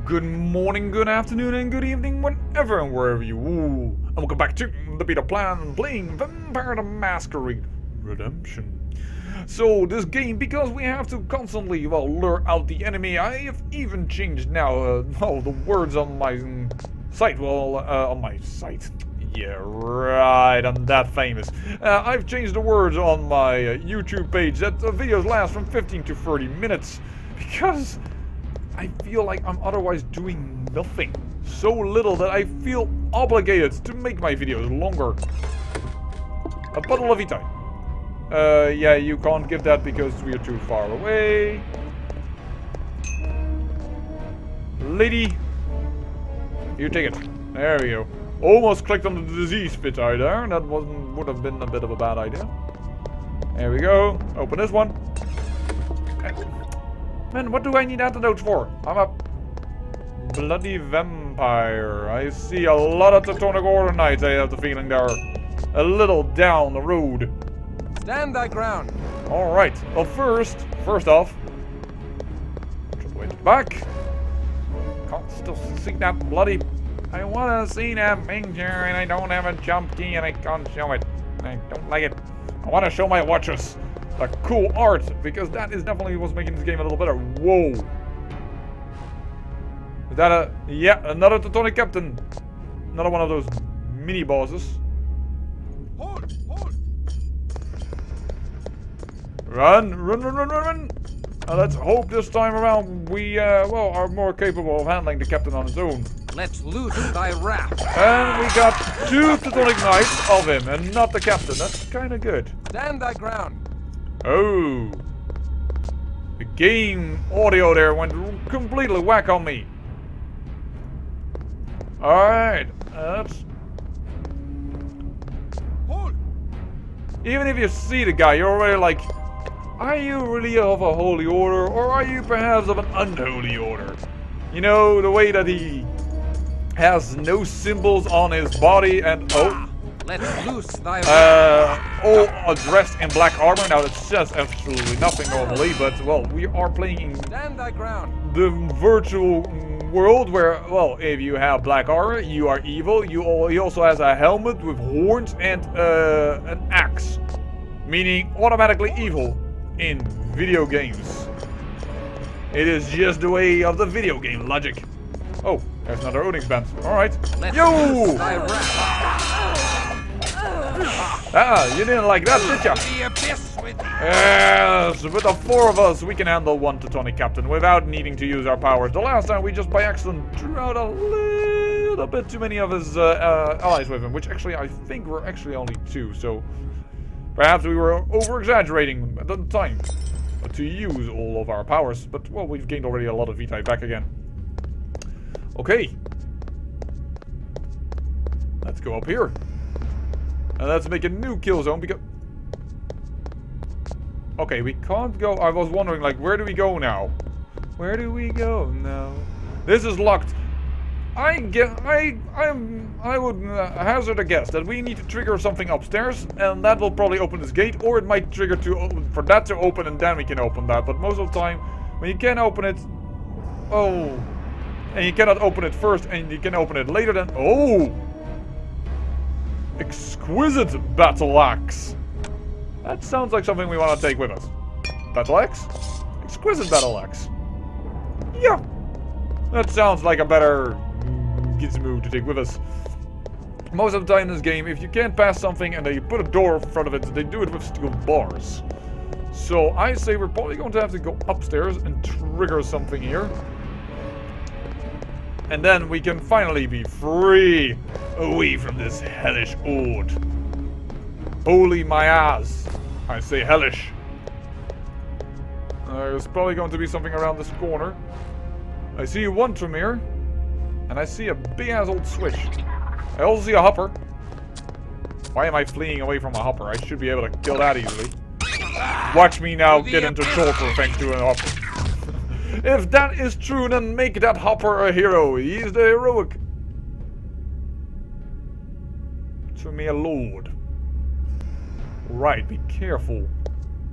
Good morning, good afternoon, and good evening, whenever and wherever you are. And welcome back to the beta plan playing Vampire the Masquerade Redemption. So this game, because we have to constantly, lure out the enemy, I have even changed now, the words on my site. On my site. Yeah, right, I'm that famous. I've changed the words on my YouTube page that videos last from 15 to 30 minutes. Because I feel like I'm otherwise doing nothing. So little that I feel obligated to make my videos longer. A bottle of Vita. Yeah, you can't give that because we're too far away. Lady, you take it. There we go. Almost clicked on the disease pit there. That would have been a bit of a bad idea. There we go. Open this one. Man, what do I need antidotes for? I'm a bloody vampire. I see a lot of Teutonic Order Knights, I have the feeling they're a little down the road. Stand thy ground. Alright, well first off, wait back. Can't still see that bloody... I want to see that picture and I don't have a jump key and I can't show it. I don't like it. I want to show my watchers the cool art, because that is definitely what's making this game a little better. Whoa. Is that a... Yeah, another Teutonic Captain. Another one of those mini bosses. Hold. Run. Let's hope this time around we, are more capable of handling the captain on his own. Let's loose thy wrath. And we got 2 Teutonic Knights of him, and not the captain. That's kind of good. Stand thy ground. Oh. The game audio there went completely whack on me. Alright. That's... Hold. Even if you see the guy, you're already like... Are you really of a holy order, or are you perhaps of an unholy order? You know, the way that he has no symbols on his body and... Oh. Let's loose thy wrath. All dressed in black armor. Now that says absolutely nothing normally, but, well, we are playing in Stand thy ground. the virtual world where, well, if you have black armor, you are evil. He also has a helmet with horns and an axe, meaning automatically evil in video games. It is just the way of the video game logic. Oh, there's another Odin's band. Alright. Yo! Thy wrath. Ah, you didn't like that, did ya? The abyss with thee. Yes, with the 4 of us, we can handle one Teutonic Captain without needing to use our powers. The last time we just by accident drew out a little bit too many of his allies with him, which actually I think were actually only 2, so perhaps we were over-exaggerating at the time to use all of our powers. But, well, we've gained already a lot of Vitae back again. Okay. Let's go up here. And let's make a new kill zone because... Okay, we can't go... I was wondering, like, where do we go now? Where do we go now? This is locked. I would hazard a guess that we need to trigger something upstairs, and that will probably open this gate, or it might trigger for that to open, and then we can open that. But most of the time, when you can open it... Oh... And you cannot open it first, and you can open it later, then... Oh! Exquisite battle axe. That sounds like something we want to take with us. Battle axe? Exquisite battle axe. Yeah. That sounds like a better gizmo to take with us. Most of the time in this game, if you can't pass something and they put a door in front of it, they do it with steel bars. So I say we're probably going to have to go upstairs and trigger something here. And then we can finally be free, away from this hellish horde. Holy my ass. I say hellish. There's probably going to be something around this corner. I see one Tremere. And I see a big ass old switch. I also see a hopper. Why am I fleeing away from a hopper? I should be able to kill that easily. Watch me now get into torpor thanks to a hopper. If that is true, then make that hopper a hero. He's the heroic. Tremere Lord. Right, be careful.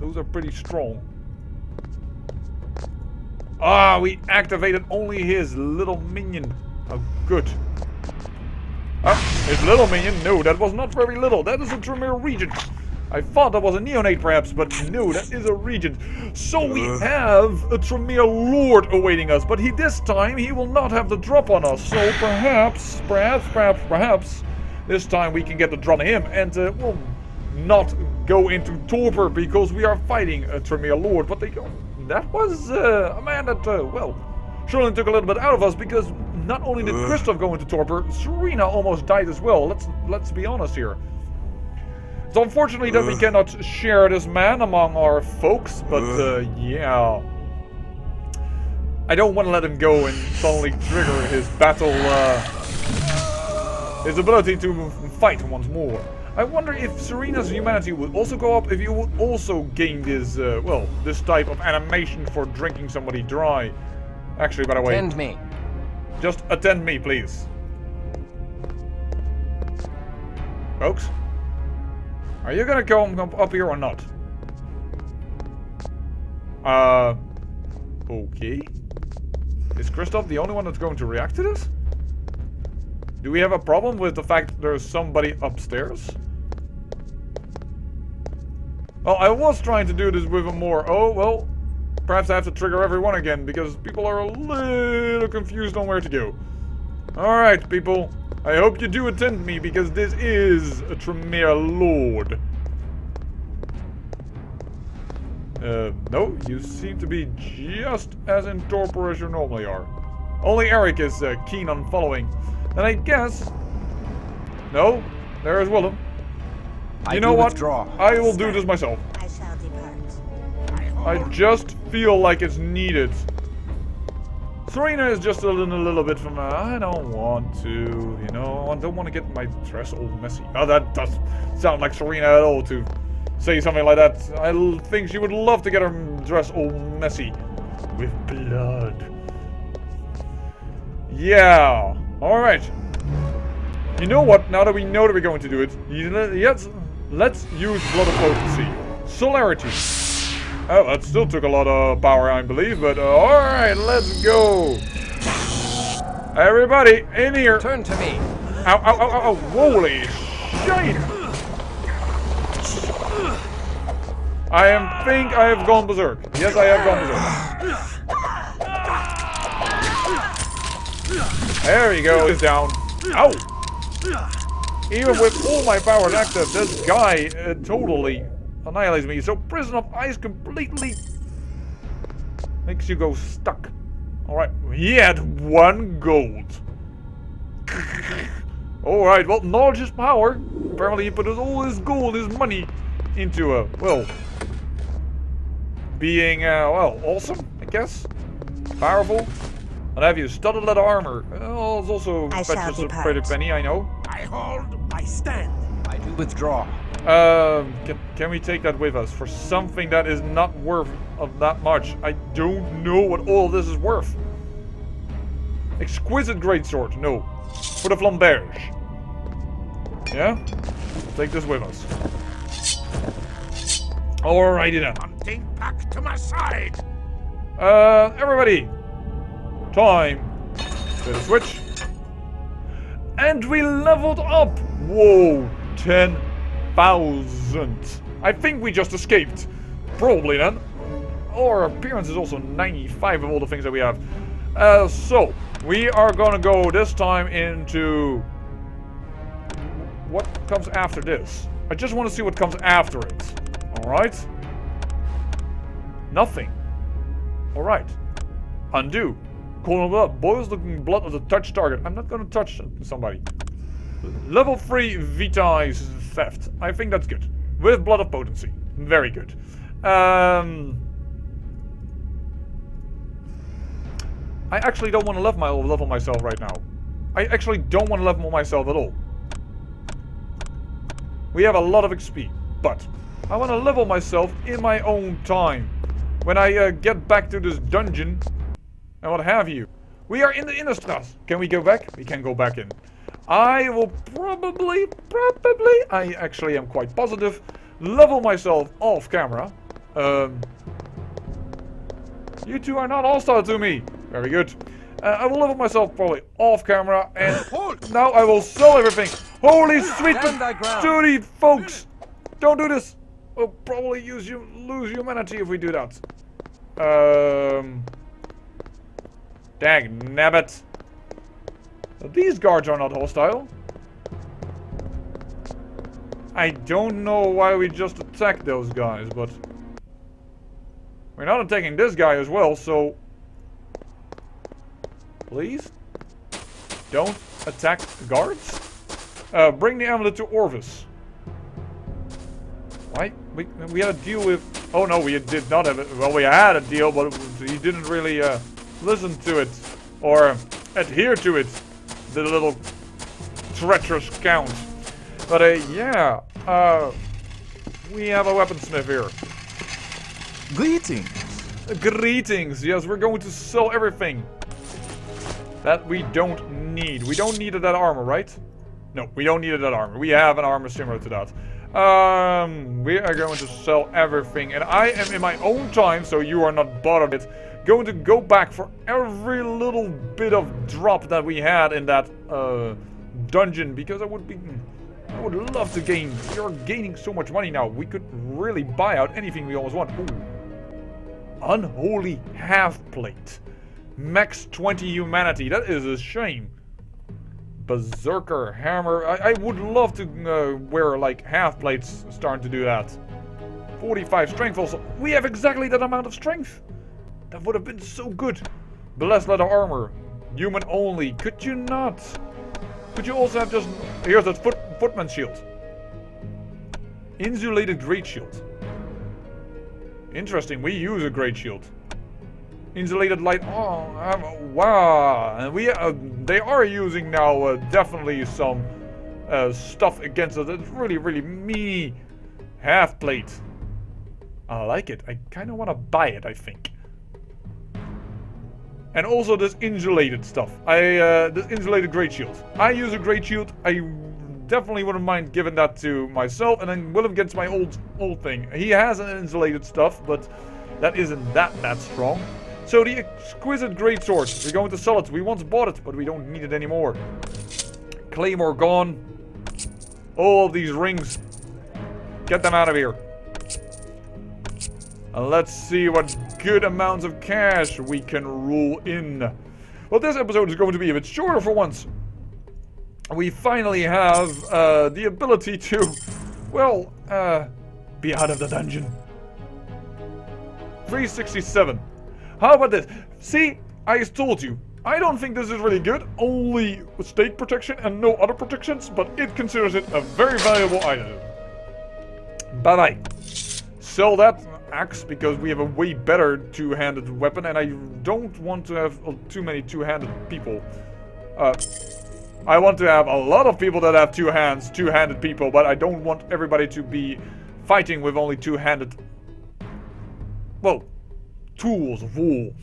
Those are pretty strong. Ah, we activated only his little minion. Oh, good. Ah, his little minion? No, that was not very little. That is a Tremere Regent. I thought that was a Neonate perhaps, but no, that is a Regent. So we have a Tremere Lord awaiting us, but this time he will not have the drop on us. So perhaps, this time we can get the drop on him and we'll not go into torpor because we are fighting a Tremere Lord. But that was a man that, well, surely took a little bit out of us because not only did Christoph go into torpor, Serena almost died as well. Let's be honest here. So unfortunately that we cannot share this man among our folks, but yeah. I don't want to let him go and suddenly trigger his battle, his ability to fight once more. I wonder if Serena's humanity would also go up, if you would also gain this, well, this type of animation for drinking somebody dry. Actually, by the way... Attend me. Just attend me, please. Folks? Are you gonna come up here or not? Okay. Is Christoph the only one that's going to react to this? Do we have a problem with the fact that there's somebody upstairs? Well, I was trying to do this with a more... Oh, well, perhaps I have to trigger everyone again because people are a little confused on where to go. Alright, people. I hope you do attend me because this is a Tremere Lord. No, you seem to be just as in torpor as you normally are. Only Eric is keen on following. And I guess... No, there is Willem. You know what? I will do this myself. I shall depart. I just feel like it's needed. Serena is just a little bit from, I don't want to, you know, I don't want to get my dress all messy. Oh, that doesn't sound like Serena at all to say something like that. I think she would love to get her dress all messy with blood. Yeah, alright. You know what, now that we know that we're going to do it, let's use Blood of Potency. Celerity. Oh, that still took a lot of power, I believe, but alright, let's go. Everybody, in here. Turn to me. Ow, ow, ow, ow, ow, holy shit. I think I have gone berserk. Yes, I have gone berserk. There we go, he's down. Ow. Even with all my powers active, this guy totally annihilates me. So Prison of Ice completely makes you go stuck. Alright, he had 1 gold. Alright, well, knowledge is power. Apparently he put all his gold, his money into well, being, well, awesome, I guess. Powerful. And have you studded leather armor? Well, it's also fetches a pretty penny, I know. I hold, I stand. I do withdraw. Can we take that with us for something that is not worth of that much? I don't know what all this is worth. Exquisite greatsword, no. For the flamberge. Yeah? Take this with us. Alrighty then. Something back to my side. Everybody. Time. To the switch. And we leveled up. Whoa, 10,000. I think we just escaped. Probably then. Our appearance is also 95 of all the things that we have. So, we are gonna go this time into... What comes after this? I just want to see what comes after it. Alright. Nothing. Alright. Undo. Colon of blood. Boils the blood of the touched target. I'm not gonna touch somebody. Level 3 Vita's theft. I think that's good. With Blood of Potency. Very good. I actually don't want to level myself right now. I actually don't want to level myself at all. We have a lot of XP, but I want to level myself in my own time. When I get back to this dungeon and what have you. We are in the Innerstrasse. Can we go back? We can go back in. I will probably, I actually am quite positive, level myself off camera. You two are not hostile to me. Very good. I will level myself probably off camera, and Hold! now I will sell everything. Holy sweet Stand thy ground. duty, folks! Don't do this. We'll probably lose humanity if we do that. Dag nabbit. These guards are not hostile. I don't know why we just attacked those guys, but we're not attacking this guy as well, so please don't attack the guards. Bring the amulet to Orvis. Why? We had a deal with... Oh no, we did not have it. Well, we had a deal, but he didn't really listen to it or adhere to it. The little treacherous count. But yeah, we have a weaponsmith here. Greetings. Greetings. Yes, we're going to sell everything that we don't need. We don't need that armor, right? No, we don't need that armor. We have an armor similar to that. We are going to sell everything, and I am in my own time, so you are not bothered with it, going to go back for every little bit of drop that we had in that dungeon, because I would love to gain. You're gaining so much money now. We could really buy out anything we almost want. Ooh. Unholy half plate. Max 20 humanity. That is a shame. Berserker hammer. I would love to wear like half plates starting to do that. 45 strength also. We have exactly that amount of strength. That would have been so good. Blessed leather armor. Human only. Could you not? Could you also have just... Here's that footman shield. Insulated great shield. Interesting. We use a great shield. Insulated light. Oh, wow. And they are using now definitely some stuff against us. It's really, really meaty half plate. I like it. I kind of want to buy it, I think. And also this insulated stuff. This insulated great shield. I use a great shield. I definitely wouldn't mind giving that to myself. And then Willem gets my old thing. He has an insulated stuff, but that isn't that strong. So the exquisite great sword. We're going to sell it. We once bought it, but we don't need it anymore. Claymore gone. All of these rings. Get them out of here. And let's see what good amounts of cash we can rule in. Well, this episode is going to be a bit shorter for once. We finally have the ability to, well, be out of the dungeon. 367. How about this? See, I told you. I don't think this is really good. Only stake protection and no other protections, but it considers it a very valuable item. Bye-bye. Sell that axe because we have a way better two-handed weapon, and I don't want to have too many two-handed people. I want to have a lot of people that have two hands, two-handed people, but I don't want everybody to be fighting with only two-handed... Whoa. Tools of wool.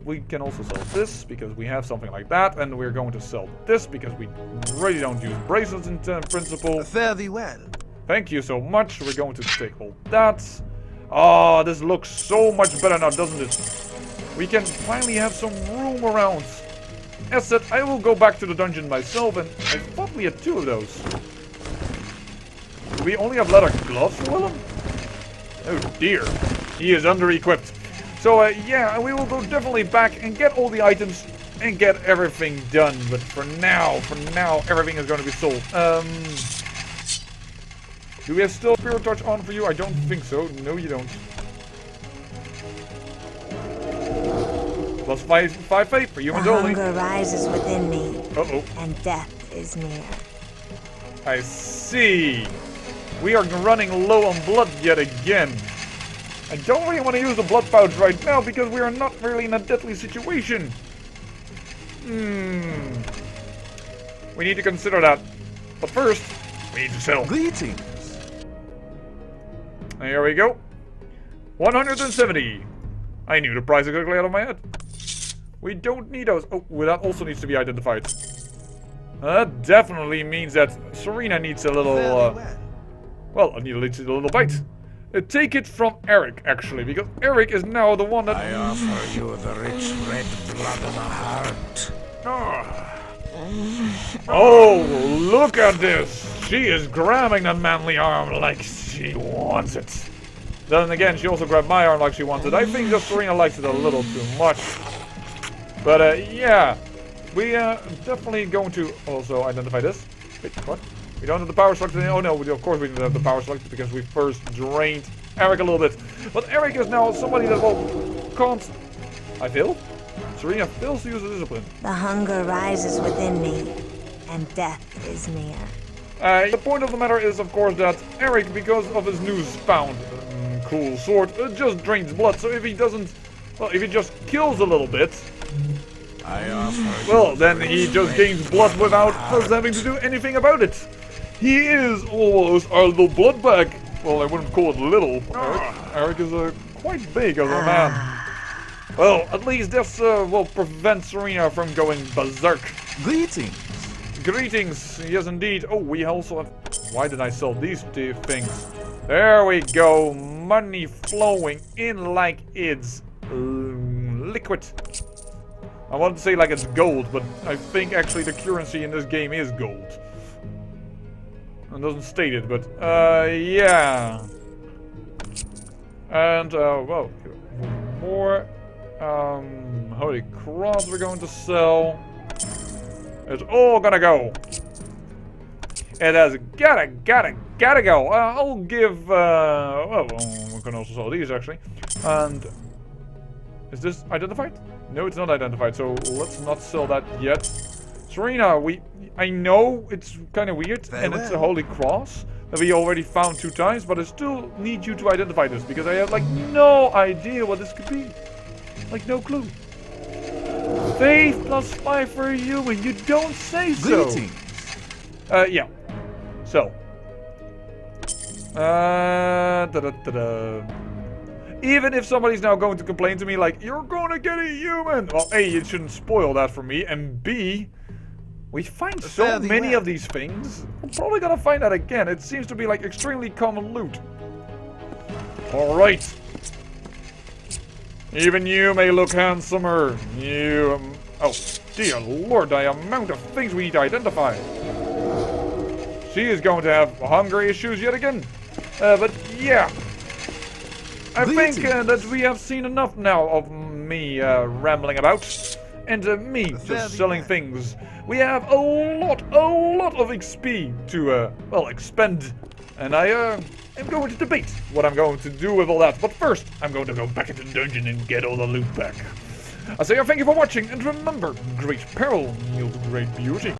We can also sell this because we have something like that, and we're going to sell this because we really don't use bracelets in principle. Fare thee well. Thank you so much. We're going to take all that. Oh, this looks so much better now, doesn't it? We can finally have some room around. As said, I will go back to the dungeon myself, and I thought we had two of those. Do we only have leather gloves for Willem? Oh dear. He is under-equipped. So, yeah, we will go definitely back and get all the items and get everything done. But for now, everything is going to be sold. Do we have still Spirit Touch on for you? I don't think so. No, you don't. Plus 5 fate for humans only. Hunger rises within me, Uh-oh. and death is near. I see. We are running low on blood yet again. I don't really want to use the blood pouch right now because we are not really in a deadly situation. We need to consider that. But first, we need to sell. Greetings. Here we go. 170. I knew the price exactly out of my head. We don't need those. Oh, well, that also needs to be identified. That definitely means that Serena needs a little, well, I need a little bite. take it from Eric, actually, because Eric is now the one that... I offer you the rich red blood in the heart. Oh, look at this! She is grabbing that manly arm like she wants it. Then again, she also grabbed my arm like she wants it. I think that Serena likes it a little too much. But yeah, we definitely going to also identify this. Wait, what? We don't have the power select. Oh no, of course we didn't have the power select because we first drained Eric a little bit. But Eric is now somebody that can't... I failed? Serena fails to use the discipline. The hunger rises within me, and death is near. The point of the matter is, of course, that Eric, because of his newfound cool sword, just drains blood. So if he doesn't... Well, if he just kills a little bit... I offer Well, then he just gains blood without us having to do anything about it. He is almost our little blood bag. Well, I wouldn't call it little. Eric is quite big as a man. Well, at least this will prevent Serena from going berserk. Greetings. Greetings, yes indeed. Oh, we also have... Why did I sell these two things? There we go. Money flowing in like it's liquid. I want to say like it's gold, but I think actually the currency in this game is gold. It doesn't state it, but yeah. And well, more Holy Cross we're going to sell. It's all gonna go. It has gotta go. I'll give well, we can also sell these actually. And is this identified? No, it's not identified, so let's not sell that yet. Serena, I know it's kind of weird, and it's a Holy Cross that we already found 2 times, but I still need you to identify this, because I have, like, no idea what this could be. Like, no clue. Faith +5 for a human, you don't say so! Greetings. Yeah. So. Even if somebody's now going to complain to me like, you're gonna get a human! Well, A, you shouldn't spoil that for me, and B, we find so many of these things, we're probably gonna find that again. It seems to be like extremely common loot. Alright. Even you may look handsomer. You, oh, dear lord, the amount of things we need to identify. She is going to have hunger issues yet again. But yeah. I think that we have seen enough now of me rambling about, and me just selling things. We have a lot of XP to, well, expend, and I am going to debate what I'm going to do with all that. But first, I'm going to go back into the dungeon and get all the loot back. I say thank you for watching, and remember, great peril yields great beauty.